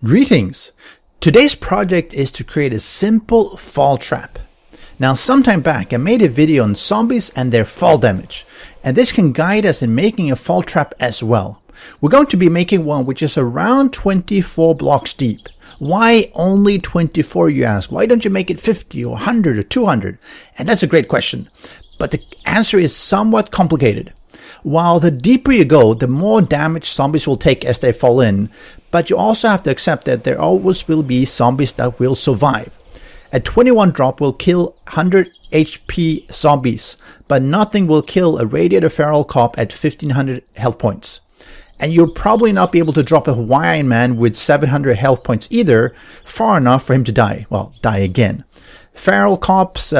Greetings! Today's project is to create a simple fall trap. Now, sometime back I made a video on zombies and their fall damage, and this can guide us in making a fall trap as well. We're going to be making one which is around 24 blocks deep. Why only 24, you ask? Why don't you make it 50 or 100 or 200? And that's a great question, but the answer is somewhat complicated. While the deeper you go, the more damage zombies will take as they fall in, but you also have to accept that there always will be zombies that will survive. A 21 drop will kill 100 HP zombies, but nothing will kill a radiator feral cop at 1500 health points. And you'll probably not be able to drop a Hawaiian man with 700 health points either, far enough for him to die. Well, die again. Feral cops,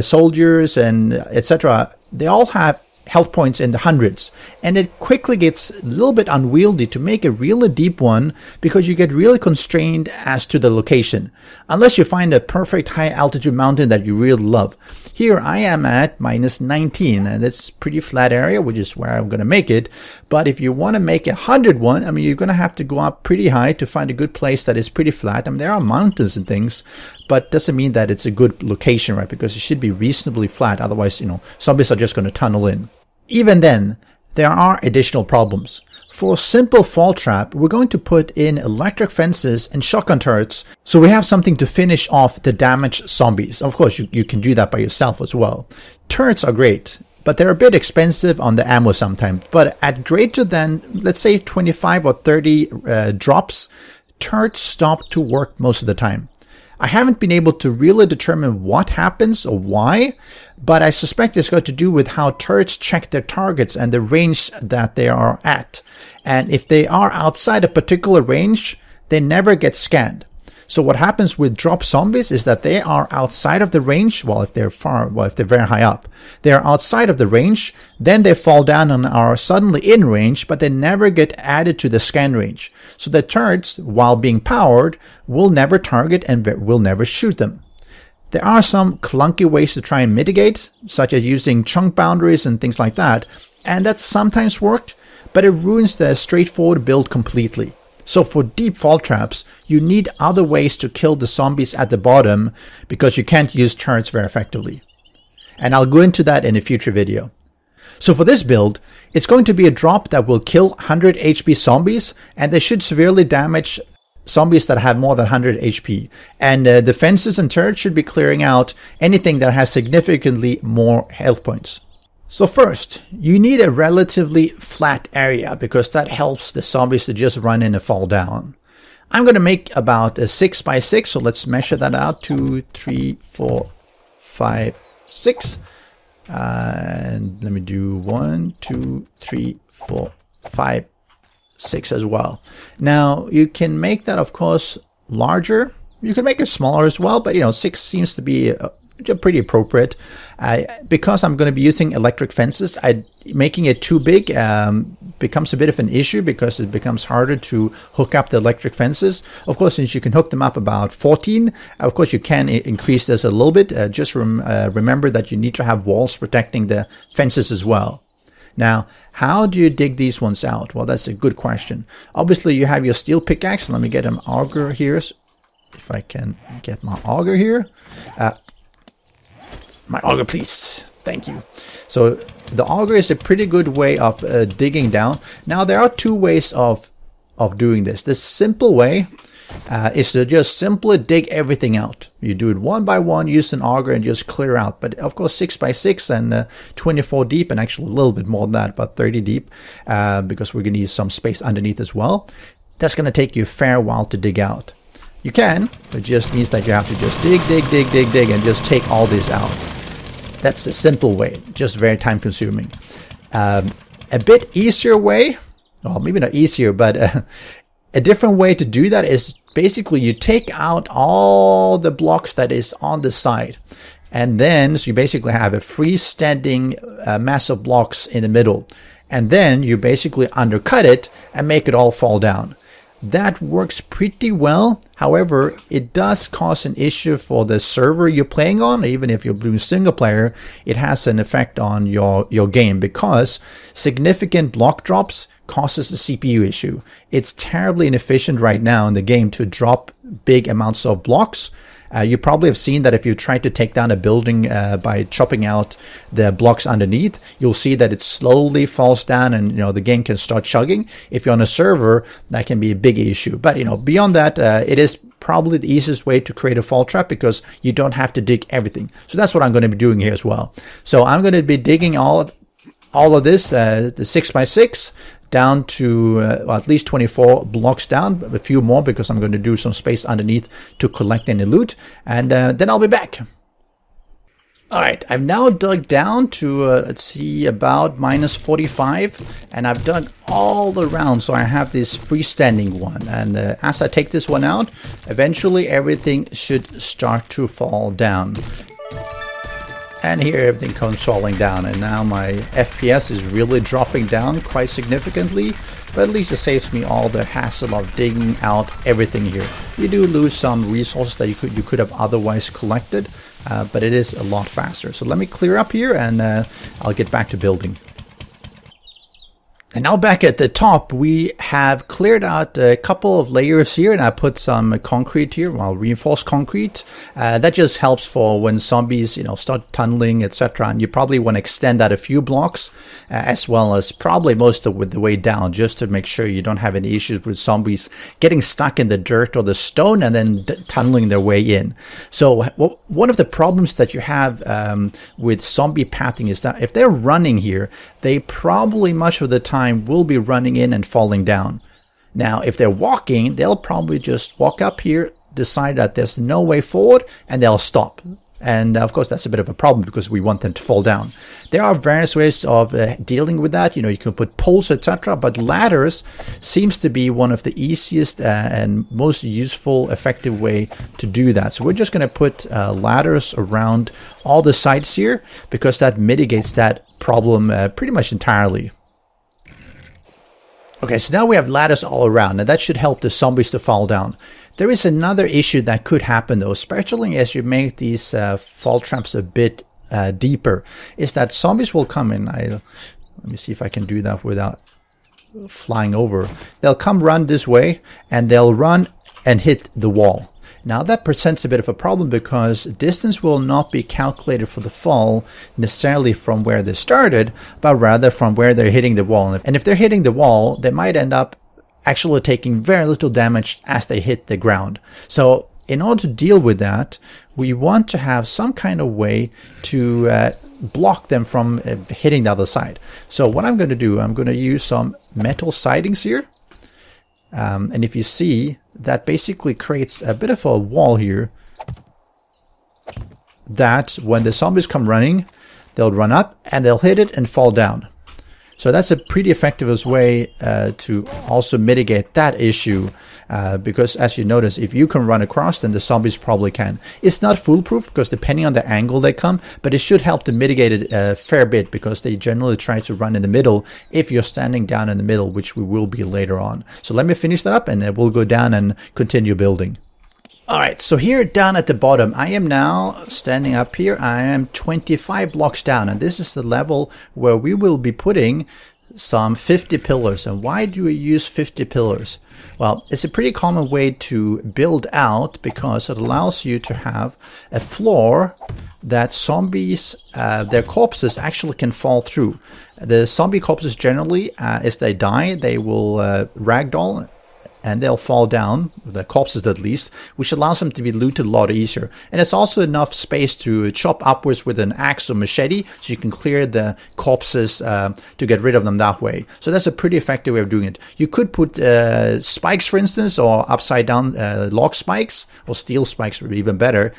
soldiers, and etc., they all have health points in the hundreds, and it quickly gets a little bit unwieldy to make a really deep one because you get really constrained as to the location, unless you find a perfect high altitude mountain that you really love. Here I am at minus 19, and it's a pretty flat area, which is where I'm going to make it. But if you want to make a 100 one, I mean, you're going to have to go up pretty high to find a good place that is pretty flat. I mean, there are mountains and things, but doesn't mean that it's a good location, right? Because it should be reasonably flat. Otherwise, zombies are just going to tunnel in. Even then, there are additional problems. For a simple fall trap, we're going to put in electric fences and shotgun turrets, so we have something to finish off the damaged zombies. Of course, you can do that by yourself as well. Turrets are great, but they're a bit expensive on the ammo sometimes. But at greater than, let's say, 25 or 30 drops, turrets stop to work most of the time. I haven't been able to really determine what happens or why, but I suspect it's got to do with how turrets check their targets and the range that they are at. And if they are outside a particular range, they never get scanned. So what happens with drop zombies is that they are outside of the range. If they're very high up, they are outside of the range. Then they fall down and are suddenly in range, but they never get added to the scan range. So the turrets, while being powered, will never target and will never shoot them. There are some clunky ways to try and mitigate, such as using chunk boundaries and things like that. And that's sometimes worked, but it ruins the straightforward build completely. So for deep fall traps, you need other ways to kill the zombies at the bottom because you can't use turrets very effectively. And I'll go into that in a future video. So for this build, it's going to be a drop that will kill 100 HP zombies, and they should severely damage zombies that have more than 100 HP. And the fences and turrets should be clearing out anything that has significantly more health points. So first, you need a relatively flat area because that helps the zombies to just run in and fall down. I'm going to make about a 6x6, so let's measure that out. 2, 3, 4, 5, 6. And let me do 1, 2, 3, 4, 5, 6 as well. Now, you can make that, of course, larger. You can make it smaller as well, but 6 seems to be pretty appropriate. Because I'm going to be using electric fences, making it too big becomes a bit of an issue because it becomes harder to hook up the electric fences. Of course, since you can hook them up about 14, of course you can increase this a little bit. Just remember that you need to have walls protecting the fences as well. Now, how do you dig these ones out? Well, that's a good question. Obviously, you have your steel pickaxe. Let me get an auger here. If I can get my auger here. My auger, please. Thank you. So the auger is a pretty good way of digging down. Now, there are two ways of doing this. The simple way is to just simply dig everything out. You do it one by one, use an auger and just clear out. But of course, 6x6 and 24 deep, and actually a little bit more than that, about 30 deep, because we're going to use some space underneath as well. That's going to take you a fair while to dig out. You can, but it just means that you have to just dig, and just take all this out. That's the simple way, just very time consuming. A bit easier way, well, maybe not easier, but a different way to do that is basically you take out all the blocks that is on the side. And then, so you basically have a freestanding mass of blocks in the middle. And then you basically undercut it and make it all fall down. That works pretty well. However, it does cause an issue for the server you're playing on. Even if you're doing single player, it has an effect on your game, because significant block drops causes a CPU issue. It's terribly inefficient right now in the game to drop big amounts of blocks. You probably have seen that if you try to take down a building by chopping out the blocks underneath, you'll see that it slowly falls down, and the game can start chugging. If you're on a server, that can be a big issue. But beyond that, it is probably the easiest way to create a fall trap, because you don't have to dig everything. So that's what I'm going to be doing here as well. So I'm going to be digging all of this, the 6x6. Down to at least 24 blocks down, a few more because I'm going to do some space underneath to collect any loot, and then I'll be back. Alright, I've now dug down to, let's see, about minus 45, and I've dug all around, so I have this freestanding one, and as I take this one out, eventually everything should start to fall down. And here everything comes falling down, and now my FPS is really dropping down quite significantly, but at least it saves me all the hassle of digging out everything here. You do lose some resources that you could have otherwise collected, but it is a lot faster. So let me clear up here, and I'll get back to building. And now back at the top, we have cleared out a couple of layers here, and I put some concrete here, well, reinforced concrete. That just helps for when zombies, start tunneling, etc. And you probably want to extend that a few blocks, as well as probably most of the way down, just to make sure you don't have any issues with zombies getting stuck in the dirt or the stone and then tunneling their way in. So one of the problems that you have with zombie pathing is that if they're running here, they probably much of the time will be running in and falling down. Now, if they're walking, they'll probably just walk up here, decide that there's no way forward, and they'll stop. And of course, that's a bit of a problem because we want them to fall down. There are various ways of dealing with that. You can put poles, etc. But ladders seems to be one of the easiest and most useful, effective way to do that. So we're just going to put ladders around all the sides here, because that mitigates that problem pretty much entirely. Okay, so now we have ladders all around, and that should help the zombies to fall down. There is another issue that could happen though, especially as you make these fall traps a bit deeper, is that zombies will come in. Let me see if I can do that without flying over. They'll come run this way, and they'll run and hit the wall. Now that presents a bit of a problem, because distance will not be calculated for the fall necessarily from where they started, but rather from where they're hitting the wall. And if they're hitting the wall, they might end up actually taking very little damage as they hit the ground. So in order to deal with that, we want to have some kind of way to block them from hitting the other side. So what I'm going to do, I'm going to use some metal sidings here. And if you see, that basically creates a bit of a wall here that when the zombies come running, they'll run up and they'll hit it and fall down. So that's a pretty effective way to also mitigate that issue, because as you notice, if you can run across, then the zombies probably can. It's not foolproof, because depending on the angle they come, but it should help to mitigate it a fair bit, because they generally try to run in the middle if you're standing down in the middle, which we will be later on. So let me finish that up, and we'll go down and continue building. Alright, so here down at the bottom, I am now standing up here. I am 25 blocks down, and this is the level where we will be putting some 50 pillars. And why do we use 50 pillars? Well, it's a pretty common way to build out, because it allows you to have a floor that zombies, their corpses actually can fall through. The zombie corpses generally, as they die, they will ragdoll, and they'll fall down, the corpses at least, which allows them to be looted a lot easier. And it's also enough space to chop upwards with an axe or machete, so you can clear the corpses to get rid of them that way. So that's a pretty effective way of doing it. You could put spikes, for instance, or upside down log spikes, or steel spikes would be even better,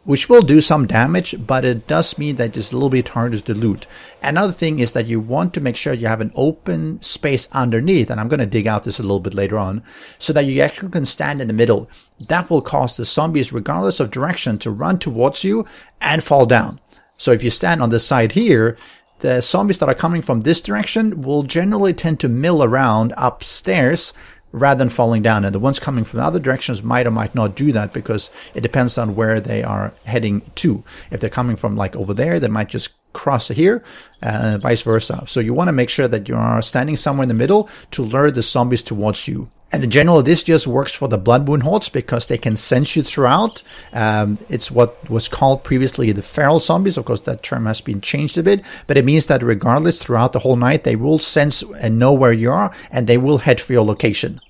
which will do some damage, but it does mean that it's a little bit harder to loot. Another thing is that you want to make sure you have an open space underneath, and I'm going to dig out this a little bit later on, so that you actually can stand in the middle. That will cause the zombies, regardless of direction, to run towards you and fall down. So if you stand on the side here, the zombies that are coming from this direction will generally tend to mill around upstairs, rather than falling down. And the ones coming from other directions might or might not do that, because it depends on where they are heading to. If they're coming from like over there, they might just cross here, vice versa. So you want to make sure that you are standing somewhere in the middle to lure the zombies towards you. And in general, this just works for the Blood Moon hordes because they can sense you throughout. It's what was called previously the feral zombies. Of course, that term has been changed a bit, but it means that regardless, throughout the whole night, they will sense and know where you are, and they will head for your location.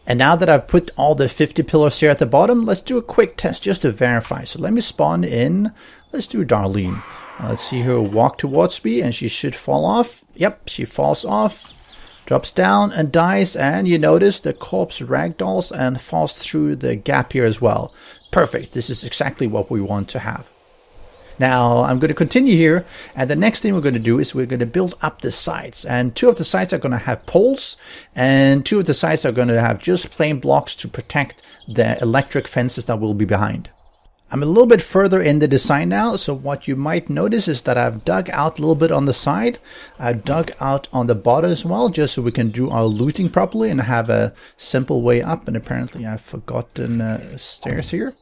And now that I've put all the 50 pillars here at the bottom, let's do a quick test just to verify. So let me spawn in. Let's do Darlene. Let's see her walk towards me, and she should fall off. Yep, she falls off. Drops down and dies, and you notice the corpse ragdolls and falls through the gap here as well. Perfect. This is exactly what we want to have. Now I'm going to continue here, and the next thing we're going to do is we're going to build up the sides. And 2 of the sides are going to have poles, and 2 of the sides are going to have just plain blocks to protect the electric fences that will be behind. I'm a little bit further in the design now, so what you might notice is that I've dug out a little bit on the side. I've dug out on the bottom as well, just so we can do our looting properly and have a simple way up. And apparently I've forgotten stairs here.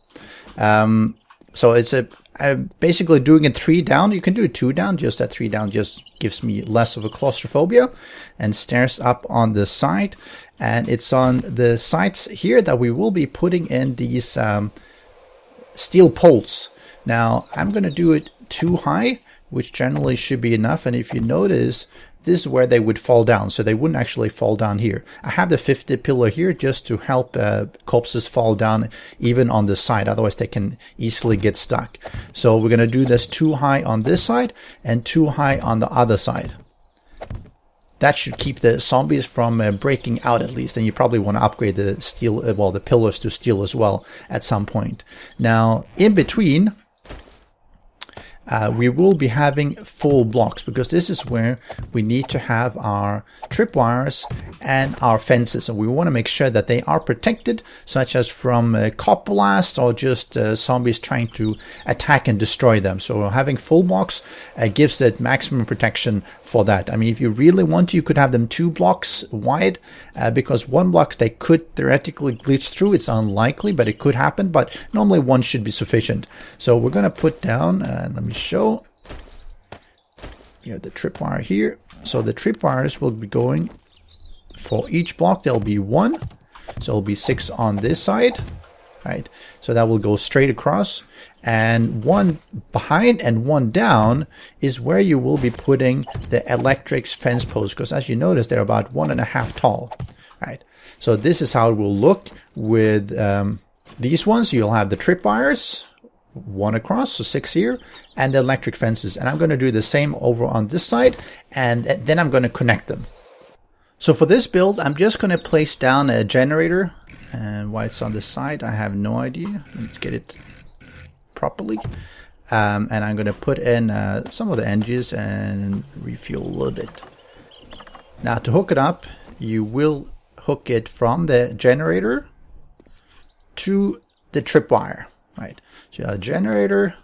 So it's I'm basically doing it 3 down. You can do it 2 down, just that 3 down just gives me less of a claustrophobia. And stairs up on the side. And it's on the sides here that we will be putting in these steel poles. Now I'm going to do it 2 high, which generally should be enough. And if you notice, this is where they would fall down, so they wouldn't actually fall down here. I have the 50 pillar here just to help corpses fall down even on the side, otherwise they can easily get stuck. So we're going to do this 2 high on this side and 2 high on the other side. That should keep the zombies from breaking out at least. And you probably want to upgrade the steel, the pillars to steel as well at some point. Now, in between, we will be having full blocks, because this is where we need to have our tripwires and our fences, and we want to make sure that they are protected, such as from cop blasts or just zombies trying to attack and destroy them. So having full blocks gives it maximum protection for that. I mean, if you really want to, you could have them 2 blocks wide, because 1 block they could theoretically glitch through. It's unlikely, but it could happen, but normally 1 should be sufficient. So we're going to put down, let me show you have the tripwire here. So the tripwires will be going for each block. There'll be 1, so it'll be 6 on this side, right? So that will go straight across, and 1 behind and 1 down is where you will be putting the electric fence posts, because as you notice, they're about 1.5 tall, right? So this is how it will look with these ones. You'll have the tripwires, 1 across, so 6 here, and the electric fences. And I'm going to do the same over on this side, and then I'm going to connect them. So for this build, I'm just going to place down a generator, and why it's on this side, I have no idea. Let's get it properly. And I'm going to put in some of the engines and refuel a little bit. Now to hook it up, you will hook it from the generator to the tripwire, right? So you have a generator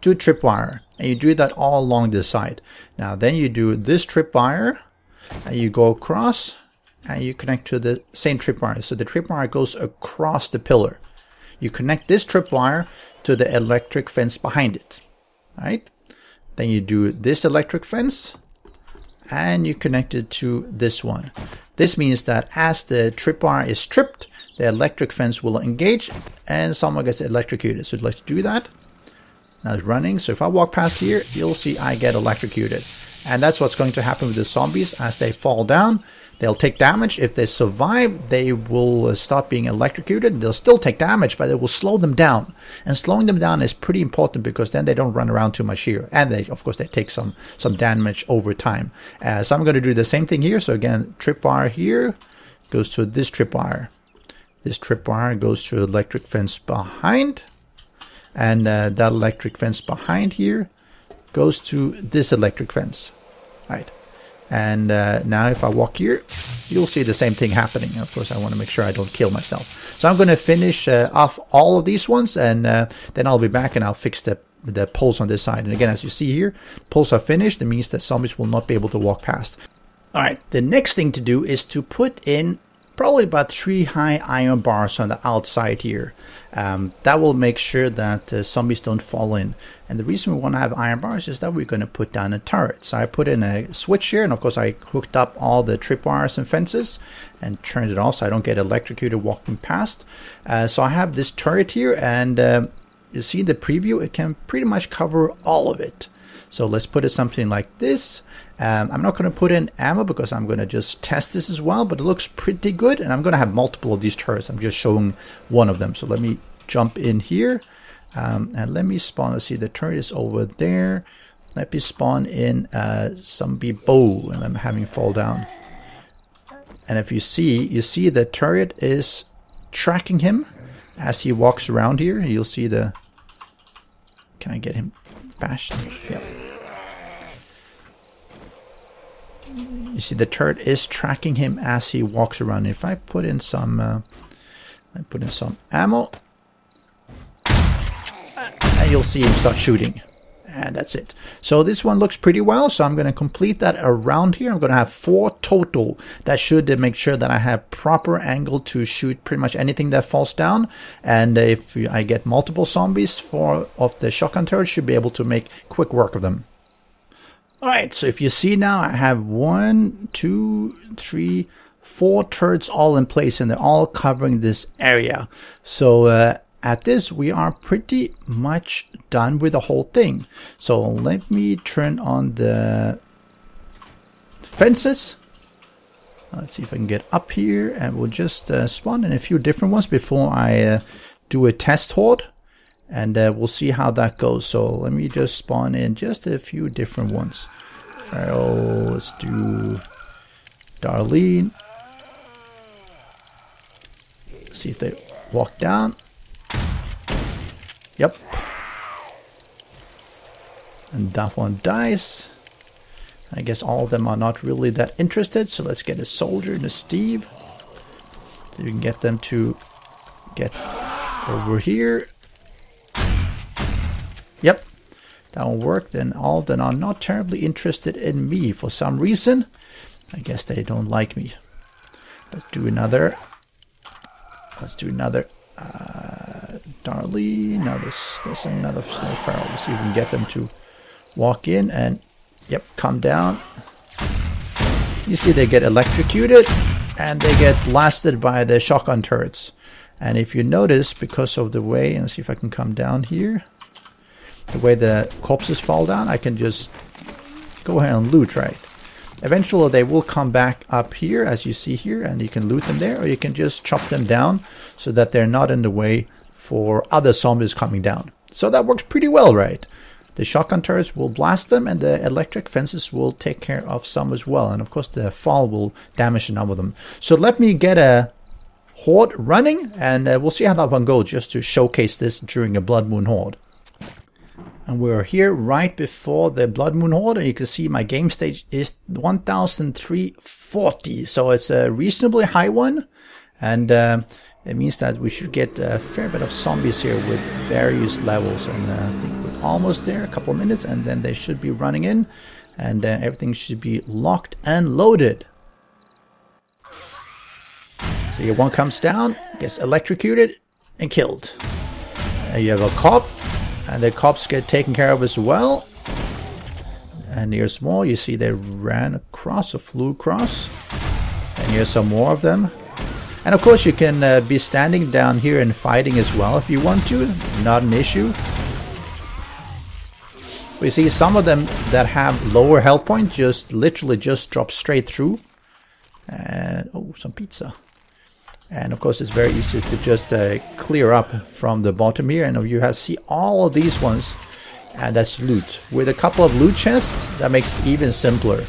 to tripwire, and you do that all along this side. Now then you do this tripwire, and you go across, and you connect to the same tripwire. So the tripwire goes across the pillar. You connect this tripwire to the electric fence behind it, right? Then you do this electric fence, and you connect it to this one. This means that as the tripwire is tripped, the electric fence will engage and someone gets electrocuted. So let's do that. Now it's running. So if I walk past here, you'll see I get electrocuted. And that's what's going to happen with the zombies. As they fall down, they'll take damage. If they survive, they will stop being electrocuted. They'll still take damage, but it will slow them down. And slowing them down is pretty important, because then they don't run around too much here. And they, of course, they take some damage over time. So I'm going to do the same thing here. So again, tripwire here goes to this tripwire. This tripwire goes to the electric fence behind. And that electric fence behind here goes to this electric fence, right? And now if I walk here, you'll see the same thing happening. Of course, I want to make sure I don't kill myself. So I'm going to finish off all of these ones, and then I'll be back and I'll fix the poles on this side. And again, as you see here, poles are finished. That means that zombies will not be able to walk past. All right, the next thing to do is to put in probably about 3 high iron bars on the outside here. That will make sure that zombies don't fall in. And the reason we want to have iron bars is that we're going to put down a turret. So I put in a switch here, and of course I hooked up all the tripwires and fences and turned it off so I don't get electrocuted walking past. So I have this turret here, and you see the preview, it can pretty much cover all of it. So let's put it something like this. I'm not going to put in ammo because I'm going to just test this as well, but it looks pretty good, and I'm going to have multiple of these turrets. I'm just showing one of them. So let me jump in here, and let me spawn. Let's see, the turret is over there. Let me spawn in zombie bow, and I'm having fall down. And if you see the turret is tracking him as he walks around here. You'll see the... Can I get him bashed? Yep. You see the turret is tracking him as he walks around. If I put in some ammo, and you'll see him start shooting. And that's it. So this one looks pretty well. So I'm going to complete that around here. I'm going to have 4 total. That should make sure that I have proper angle to shoot pretty much anything that falls down. And if I get multiple zombies, 4 of the shotgun turrets should be able to make quick work of them. Alright, so if you see now, I have 1, 2, 3, 4 turrets all in place, and they're all covering this area. So at this, we are pretty much done with the whole thing. So let me turn on the fences. Let's see if I can get up here, and we'll just spawn in a few different ones before I do a test horde. And we'll see how that goes. So let me just spawn in just a few different ones. Farrell, let's do Darlene. See if they walk down. Yep. And that one dies. I guess all of them are not really that interested. So let's get a soldier and a Steve. So you can get them to get over here. Yep, that will work. Then all of them are not terribly interested in me for some reason. I guess they don't like me. Let's do another. Darlene. Now there's another snow feral. Let's see if we can get them to walk in and yep, come down. You see they get electrocuted and they get blasted by the shotgun turrets. And if you notice, because of the way, and let's see if I can come down here. The way the corpses fall down, I can just go ahead and loot, right? Eventually they will come back up here, as you see here, and you can loot them there, or you can just chop them down so that they're not in the way for other zombies coming down. So that works pretty well, right? The shotgun turrets will blast them, and the electric fences will take care of some as well. And of course the fall will damage a number of them. So let me get a horde running, and we'll see how that one goes, just to showcase this during a Blood Moon horde. And we're here right before the Blood Moon horde, and you can see my game stage is 1340, so it's a reasonably high one, and it means that we should get a fair bit of zombies here with various levels. And I think we're almost there, a couple of minutes, and then they should be running in, and everything should be locked and loaded. So your one comes down, gets electrocuted and killed. You have a cop. And the cops get taken care of as well. And here's more. You see they ran across or flew across. And here's some more of them. And of course you can be standing down here and fighting as well if you want to. Not an issue. We see some of them that have lower health points just literally just drop straight through. And oh, some pizza. And of course it's very easy to just clear up from the bottom here, and you have see all of these ones, and that's loot. With a couple of loot chests, that makes it even simpler.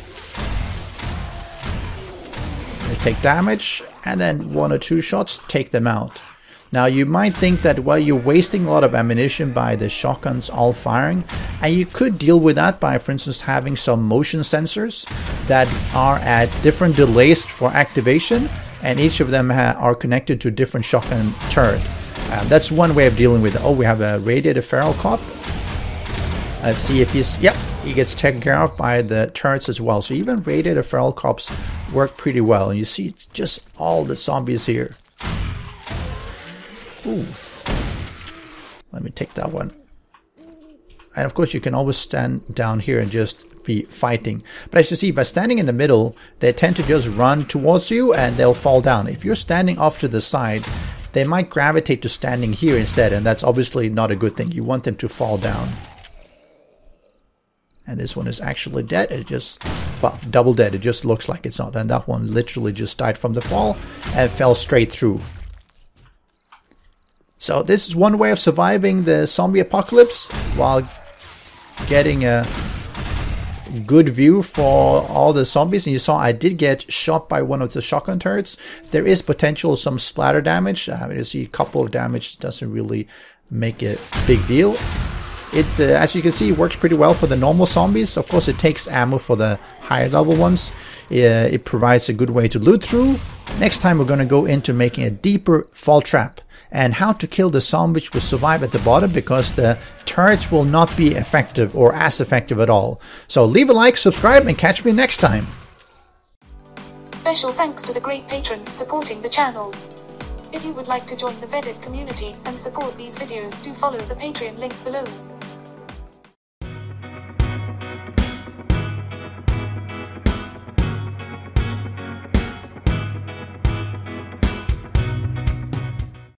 They take damage, and then 1 or 2 shots take them out. Now you might think that, well, you're wasting a lot of ammunition by the shotguns all firing, and you could deal with that by, for instance, having some motion sensors that are at different delays for activation. And each of them are connected to a different shotgun turret. That's one way of dealing with it. Oh, we have a radiated feral cop. See if he's, yep, he gets taken care of by the turrets as well. So even raided or feral cops work pretty well. And you see it's just all the zombies here. Ooh. Let me take that one. And of course you can always stand down here and just be fighting. But as you see, by standing in the middle, they tend to just run towards you and they'll fall down. If you're standing off to the side, they might gravitate to standing here instead, and that's obviously not a good thing. You want them to fall down. And this one is actually dead. It just, well, double dead. It just looks like it's not. And that one literally just died from the fall and fell straight through. So this is one way of surviving the zombie apocalypse while getting a good view for all the zombies. And you saw I did get shot by one of the shotgun turrets. There is potential some splatter damage. You see a couple of damage. Doesn't really make a big deal. It, as you can see, works pretty well for the normal zombies. Of course, it takes ammo for the higher level ones. It provides a good way to loot through. Next time we're going to go into making a deeper fall trap and how to kill the zombies which will survive at the bottom, because the turrets will not be effective or as effective at all. So leave a like, subscribe, and catch me next time. Special thanks to the great patrons supporting the channel. If you would like to join the vetted community and support these videos, do follow the Patreon link below.